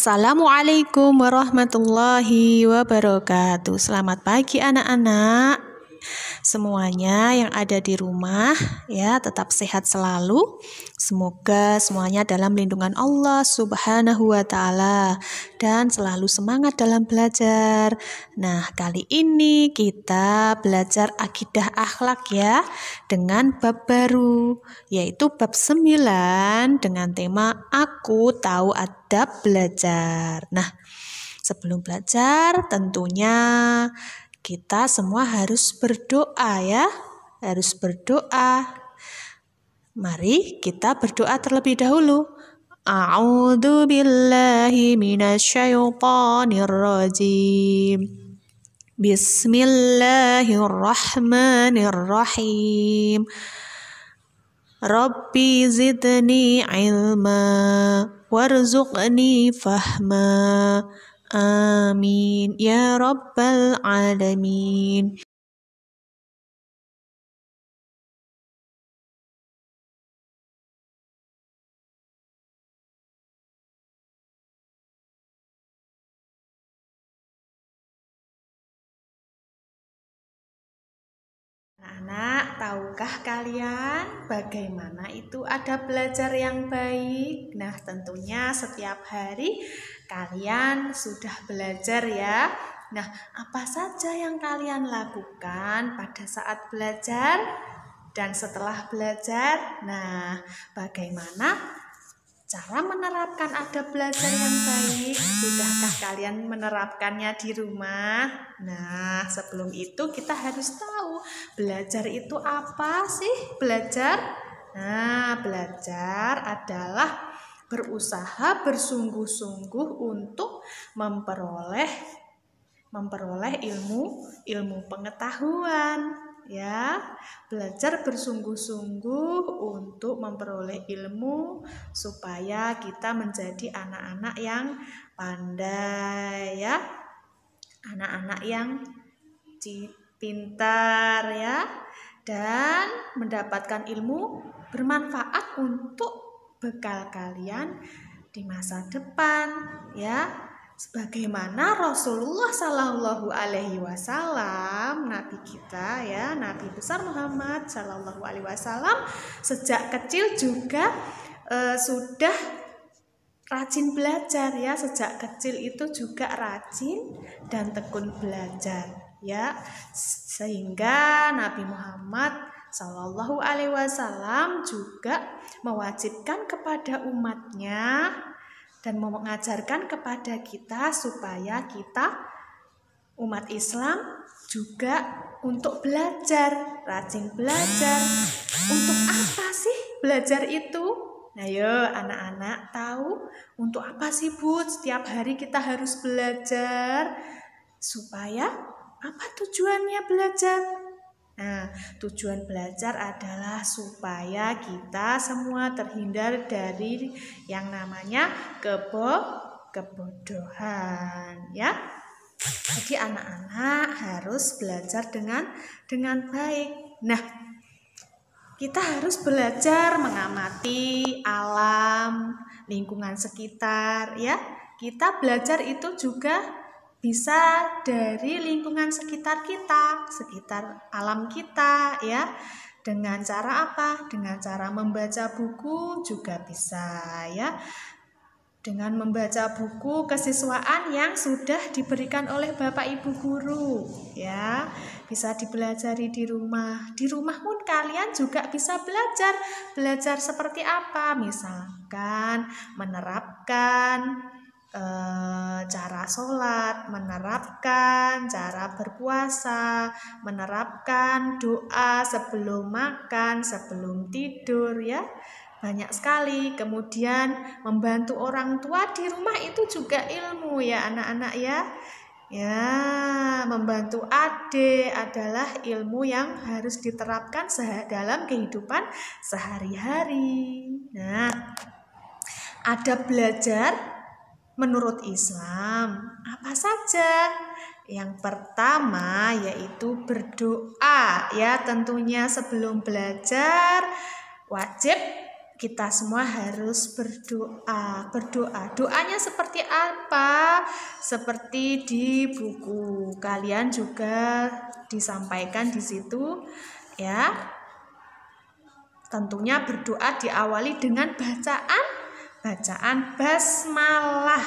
Assalamualaikum warahmatullahi wabarakatuh. Selamat pagi anak-anak semuanya yang ada di rumah, ya, tetap sehat selalu. Semoga semuanya dalam lindungan Allah Subhanahu wa taala dan selalu semangat dalam belajar. Nah, kali ini kita belajar akidah akhlak ya, dengan bab baru, yaitu bab 9 dengan tema Aku Tahu Adab Belajar. Nah, sebelum belajar tentunya kita semua harus berdoa ya, harus berdoa. Mari kita berdoa terlebih dahulu. A'udzu billahi minasyaitonir rajim. Bismillahirrahmanirrahim. Rabbi zidni ilma warzuqni fahma. Amin ya rabbal alamin. Anak-anak, tahukah kalian bagaimana itu adab belajar yang baik? Nah, tentunya setiap hari kalian sudah belajar ya. Nah, apa saja yang kalian lakukan pada saat belajar dan setelah belajar? Nah, bagaimana cara menerapkan adab belajar yang baik? Sudahkah kalian menerapkannya di rumah? Nah, sebelum itu kita harus tahu belajar itu apa sih? Belajar? Nah, belajar adalah berusaha bersungguh-sungguh untuk memperoleh ilmu pengetahuan. Ya, belajar bersungguh-sungguh untuk memperoleh ilmu supaya kita menjadi anak-anak yang pandai ya, anak-anak yang pintar ya, dan mendapatkan ilmu bermanfaat untuk bekal kalian di masa depan ya. Sebagaimana Rasulullah Shallallahu Alaihi Wasallam, Nabi kita ya, Nabi besar Muhammad Shallallahu Alaihi Wasallam, sejak kecil juga sudah rajin belajar ya. Sejak kecil itu juga rajin dan tekun belajar ya, sehingga Nabi Muhammad Shallallahu Alaihi Wasallam juga mewajibkan kepada umatnya dan mengajarkan kepada kita supaya kita umat Islam juga untuk belajar, rajin belajar. Untuk apa sih belajar itu? Nah, yuk anak-anak tahu untuk apa sih Bu setiap hari kita harus belajar? Supaya apa tujuannya belajar? Nah, tujuan belajar adalah supaya kita semua terhindar dari yang namanya kebodohan ya. Jadi anak-anak harus belajar dengan baik. Nah, kita harus belajar mengamati alam, lingkungan sekitar ya. Kita belajar itu juga bisa dari lingkungan sekitar kita, sekitar alam kita ya. Dengan cara apa? Dengan cara membaca buku juga bisa ya. Dengan membaca buku kesiswaan yang sudah diberikan oleh Bapak Ibu guru ya. Bisa dipelajari di rumah. Di rumah pun kalian juga bisa belajar. Belajar seperti apa? Misalkan menerapkan cara sholat, menerapkan cara berpuasa, menerapkan doa sebelum makan, sebelum tidur ya. Banyak sekali. Kemudian membantu orang tua di rumah itu juga ilmu ya anak-anak ya. Ya, membantu adik adalah ilmu yang harus diterapkan dalam kehidupan sehari-hari. Nah, adab belajar menurut Islam apa saja? Yang pertama yaitu berdoa ya. Tentunya sebelum belajar wajib kita semua harus berdoa. Doanya seperti apa? Seperti di buku kalian juga disampaikan di situ, ya. Tentunya berdoa diawali dengan bacaan basmalah.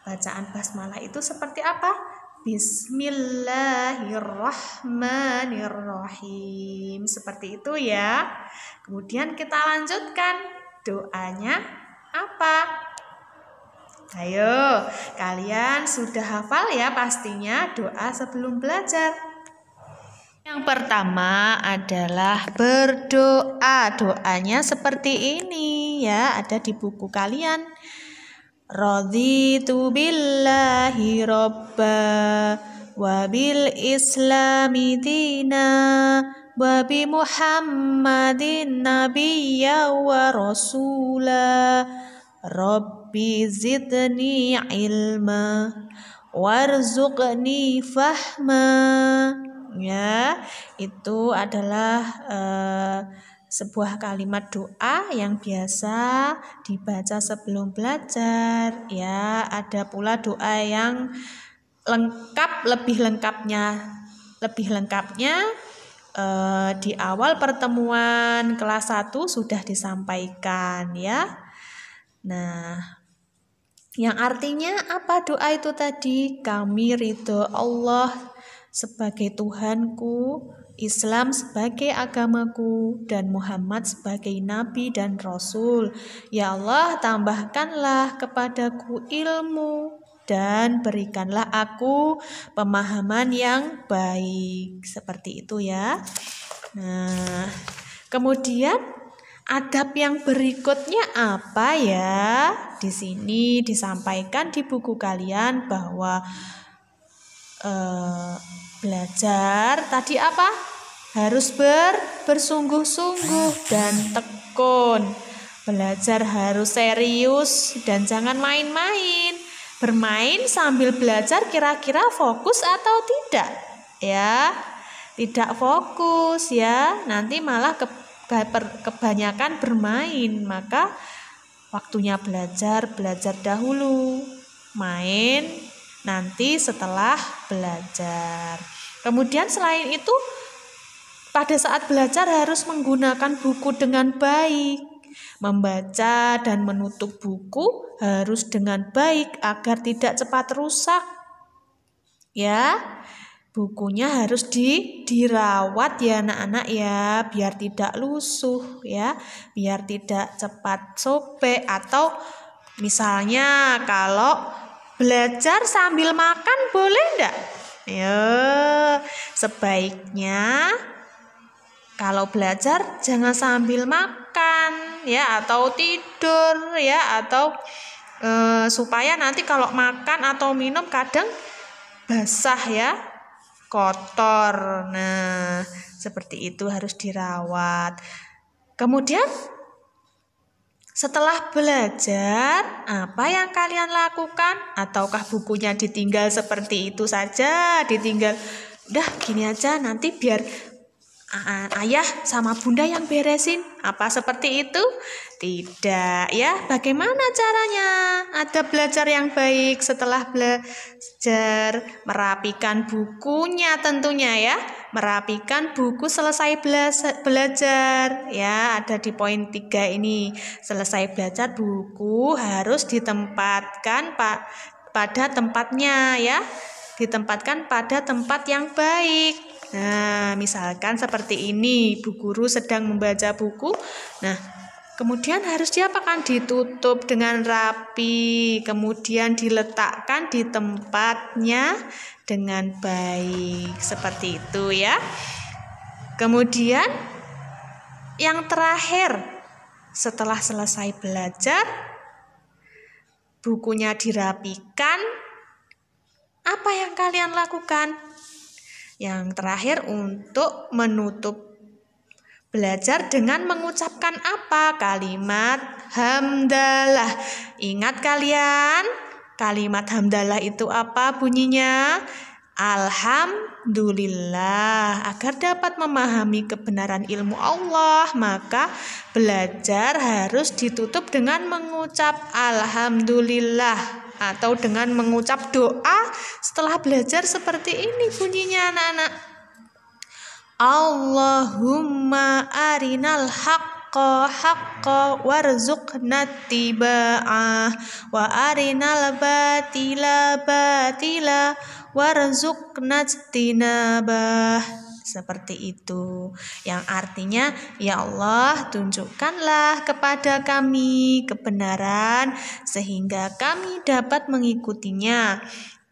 Bacaan basmalah itu seperti apa? Bismillahirrahmanirrahim. Seperti itu ya. Kemudian kita lanjutkan. Doanya apa? Ayo, kalian sudah hafal ya pastinya doa sebelum belajar. Yang pertama adalah berdoa. Doanya seperti ini ya, ada di buku kalian. Raditu billahi robba wa bil islami dina wa bi muhammadin nabiyya wa rasula rabbi zidni ilma warzuqni fahma. Ya, itu adalah sebuah kalimat doa yang biasa dibaca sebelum belajar. Ya, ada pula doa yang lebih lengkapnya di awal pertemuan kelas 1 sudah disampaikan ya. Nah, yang artinya apa doa itu tadi? Kami ridho Allah sebagai Tuhanku, Islam sebagai agamaku, dan Muhammad sebagai Nabi dan Rasul. Ya Allah, tambahkanlah kepadaku ilmu dan berikanlah aku pemahaman yang baik. Seperti itu ya. Nah, kemudian adab yang berikutnya apa ya? Di sini disampaikan di buku kalian bahwa belajar tadi apa? Harus bersungguh-sungguh dan tekun. Belajar harus serius dan jangan main-main. Bermain sambil belajar kira-kira fokus atau tidak? Ya, tidak fokus ya. Nanti malah kebanyakan bermain. Maka waktunya belajar dahulu. Main nanti setelah belajar. Kemudian selain itu, pada saat belajar harus menggunakan buku dengan baik. Membaca dan menutup buku harus dengan baik agar tidak cepat rusak. Ya, bukunya harus dirawat ya anak-anak ya, biar tidak lusuh ya, biar tidak cepat sobek. Atau misalnya kalau belajar sambil makan boleh enggak? Ya, sebaiknya kalau belajar jangan sambil makan ya, atau tidur ya, atau supaya nanti kalau makan atau minum kadang basah ya, kotor. Nah, seperti itu harus dirawat. Kemudian setelah belajar, apa yang kalian lakukan? Ataukah bukunya ditinggal seperti itu saja? Ditinggal, udah gini aja, nanti biar ayah sama bunda yang beresin. Apa seperti itu? Tidak ya. Bagaimana caranya? Ada belajar yang baik setelah belajar. Merapikan bukunya tentunya ya. Merapikan buku selesai belajar ya, ada di poin 3 ini. Selesai belajar, buku harus ditempatkan pada tempatnya ya, ditempatkan pada tempat yang baik. Nah, misalkan seperti ini, Bu Guru sedang membaca buku. Nah, kemudian harus diapakan? Ditutup dengan rapi, kemudian diletakkan di tempatnya dengan baik. Seperti itu ya. Kemudian yang terakhir, setelah selesai belajar, bukunya dirapikan, apa yang kalian lakukan? Yang terakhir, untuk menutup belajar dengan mengucapkan apa? Kalimat hamdalah. Ingat kalian, kalimat hamdalah itu apa bunyinya? Alhamdulillah. Agar dapat memahami kebenaran ilmu Allah, maka belajar harus ditutup dengan mengucap Alhamdulillah atau dengan mengucap doa setelah belajar seperti ini bunyinya anak-anak. Allahumma arinal haqqa warzuqna tiba'ah wa arinal batila warzuqna tinabah. Seperti itu, yang artinya, ya Allah, tunjukkanlah kepada kami kebenaran sehingga kami dapat mengikutinya,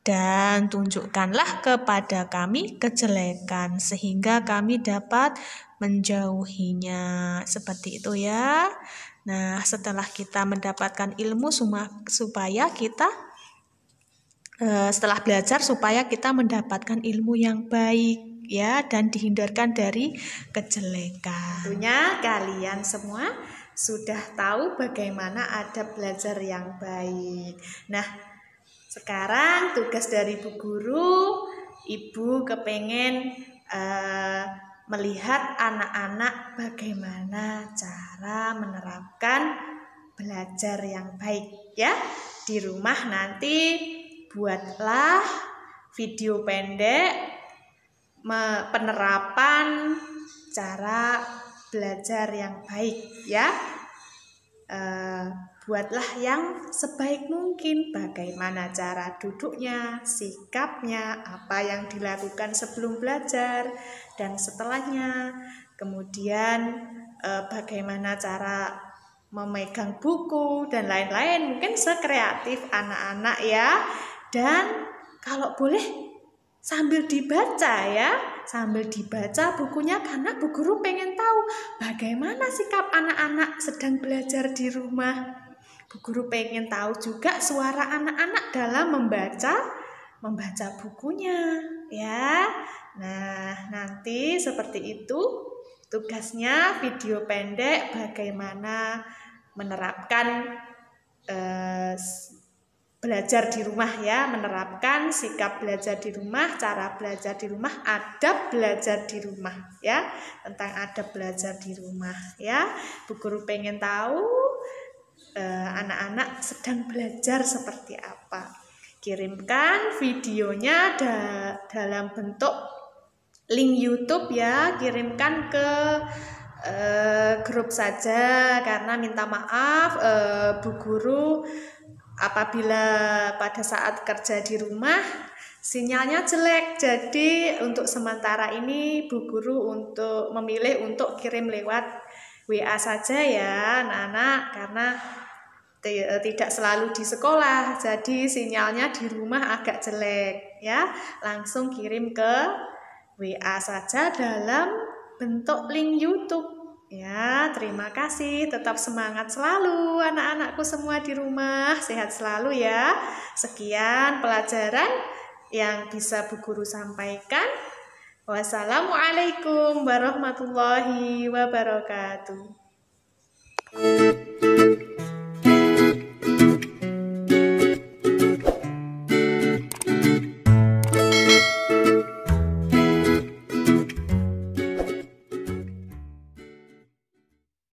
dan tunjukkanlah kepada kami kejelekan sehingga kami dapat menjauhinya. Seperti itu ya. Nah, setelah kita mendapatkan ilmu supaya kita setelah belajar supaya kita mendapatkan ilmu yang baik ya, dan dihindarkan dari kejelekan. Tentunya kalian semua sudah tahu bagaimana adab belajar yang baik. Nah, sekarang tugas dari Bu Guru, Ibu kepengen melihat anak-anak bagaimana cara menerapkan belajar yang baik ya. Di rumah nanti buatlah video pendek penerapan cara belajar yang baik ya. Buatlah yang sebaik mungkin, bagaimana cara duduknya, sikapnya, apa yang dilakukan sebelum belajar dan setelahnya, kemudian bagaimana cara memegang buku dan lain-lain. Mungkin sekreatif anak-anak ya. Dan kalau boleh sambil dibaca ya, sambil dibaca bukunya, karena Bu Guru pengen tahu bagaimana sikap anak-anak sedang belajar di rumah. Bu Guru pengen tahu juga suara anak-anak dalam membaca bukunya ya. Nah, nanti seperti itu tugasnya, video pendek bagaimana menerapkan belajar di rumah ya, menerapkan sikap belajar di rumah, cara belajar di rumah, adab belajar di rumah ya, tentang adab belajar di rumah ya. Bu Guru pengen tahu anak-anak sedang belajar seperti apa. Kirimkan videonya dalam bentuk link YouTube ya, kirimkan ke grup saja, karena minta maaf Bu Guru apabila pada saat kerja di rumah sinyalnya jelek. Jadi untuk sementara ini Bu Guru memilih untuk kirim lewat WA saja ya anak-anak, karena tidak selalu di sekolah, jadi sinyalnya di rumah agak jelek ya. Langsung kirim ke WA saja dalam bentuk link YouTube. Ya, terima kasih. Tetap semangat selalu anak-anakku semua di rumah. Sehat selalu ya. Sekian pelajaran yang bisa Bu Guru sampaikan. Wassalamualaikum warahmatullahi wabarakatuh.